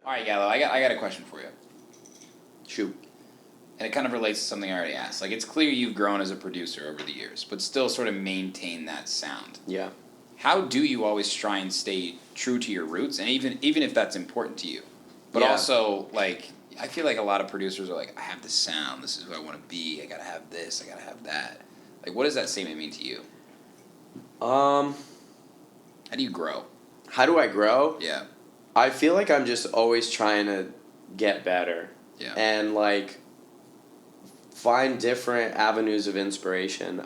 All right, Gallo, I got a question for you. Shoot. And it kind of relates to something I already asked. Like, it's clear you've grown as a producer over the years, but still sort of maintain that sound. Yeah. How do you always try and stay true to your roots, and even if that's important to you? But also, like, I feel like a lot of producers are like, I have this sound, this is who I want to be, I gotta have this, I gotta have that. Like, what does that statement mean to you? How do you grow? How do I grow? Yeah. I feel like I'm just always trying to get better. Yeah. And, like, find different avenues of inspiration.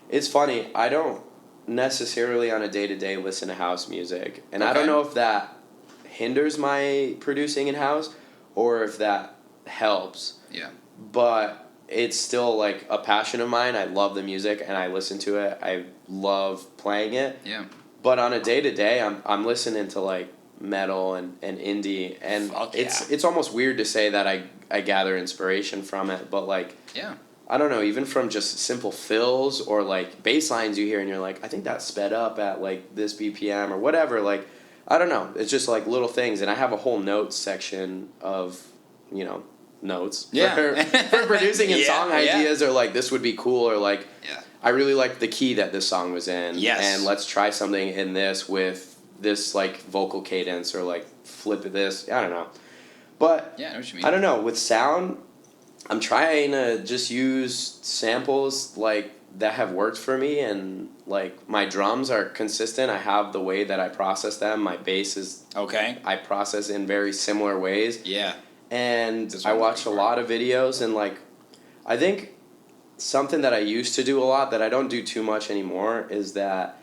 It's funny, I don't necessarily on a day-to-day listen to house music. And I don't know if that hinders my producing in house or if that helps. Yeah. But it's still, like, a passion of mine. I love the music and I listen to it. I love playing it. Yeah. But on a day-to-day, I'm listening to, like, metal and indie, and it's almost weird to say that I gather inspiration from it, but, like, yeah, I don't know, even from just simple fills or, like, bass lines you hear and you're like, I think that sped up at, like, this BPM or whatever, like, I don't know, it's just, like, little things, and I have a whole notes section of, you know, notes for producing and song ideas, or, like, this would be cool, or, like, I really like the key that this song was in, and let's try something in this with this, like, vocal cadence, or, like, flip of this, I don't know. But, I know what you mean. I don't know, with sound, I'm trying to just use samples, like, that have worked for me, and, like, my drums are consistent. I have the way that I process them. My bass is... I process in very similar ways. Yeah. And I watch a lot of videos, and, like, I think something that I used to do a lot that I don't do too much anymore is that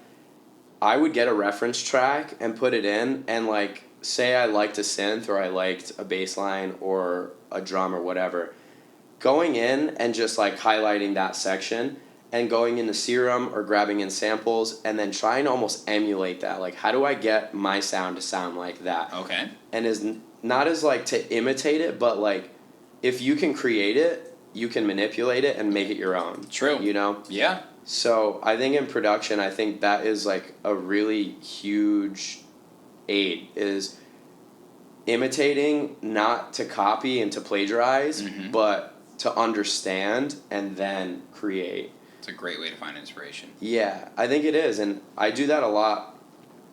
I would get a reference track and put it in, and, like, say I liked a synth or I liked a bass line or a drum or whatever, going in and just, like, highlighting that section and going into Serum or grabbing in samples and then trying to almost emulate that. Like, how do I get my sound to sound like that? Okay. And is not as, like, to imitate it, but, like, if you can create it, you can manipulate it and make it your own. True. You know? Yeah. So I think in production, I think that is, like, a really huge aid, is imitating, not to copy and to plagiarize, but to understand and then create. It's a great way to find inspiration. Yeah, I think it is, and I do that a lot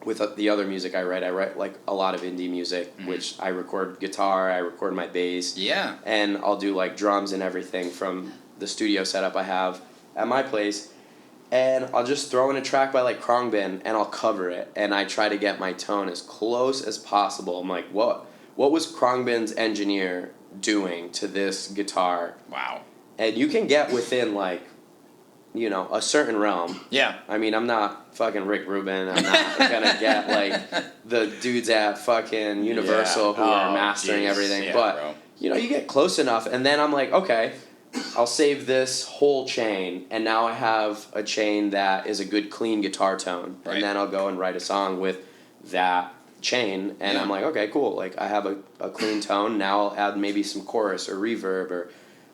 with the other music I write. I write, like, a lot of indie music, which I record guitar, I record my bass. Yeah. And I'll do, like, drums and everything from the studio setup I have at my place. And I'll just throw in a track by, like, Khruangbin, and I'll cover it. And I try to get my tone as close as possible. I'm like, what was Khruangbin's engineer doing to this guitar? Wow. And you can get within, like, you know, a certain realm. Yeah. I mean, I'm not fucking Rick Rubin. I'm not gonna get, like, the dudes at fucking Universal who are mastering everything. But, you know, you get close enough, and then I'm like, okay, I'll save this whole chain, and now I have a chain that is a good, clean guitar tone. Right. And then I'll go and write a song with that chain, and I'm like, okay, cool. Like, I have a clean tone. Now I'll add maybe some chorus or reverb, or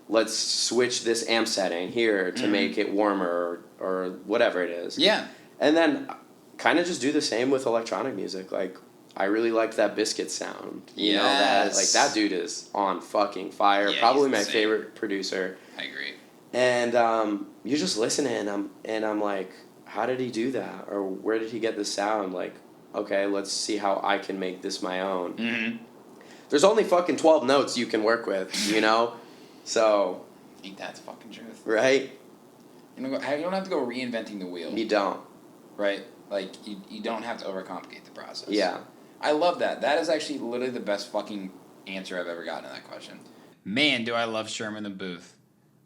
let's switch this amp setting here to make it warmer, or whatever it is. Yeah. And then kind of just do the same with electronic music. Like, I really like that Biscuit sound. You know, that, like, that dude is on fucking fire. Yeah, probably my favorite producer. I agree. And you just listen and I'm like, how did he do that? Or where did he get the sound? Like, okay, let's see how I can make this my own. There's only fucking 12 notes you can work with, you know? So... Ain't that the fucking truth. Right? You don't have to go reinventing the wheel. You don't. Right? Like, you don't have to overcomplicate the process. Yeah. I love that. That is actually literally the best fucking answer I've ever gotten to that question. Man, do I love Sherm in the booth.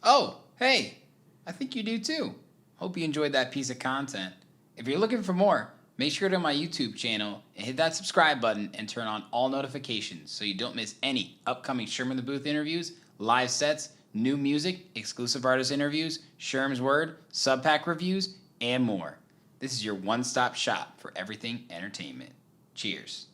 Oh, hey, I think you do too. Hope you enjoyed that piece of content. If you're looking for more, make sure to go to my YouTube channel and hit that subscribe button and turn on all notifications so you don't miss any upcoming Sherm in the Booth interviews, live sets, new music, exclusive artist interviews, Sherm's Word, sub-pack reviews, and more. This is your one-stop shop for everything entertainment. Cheers.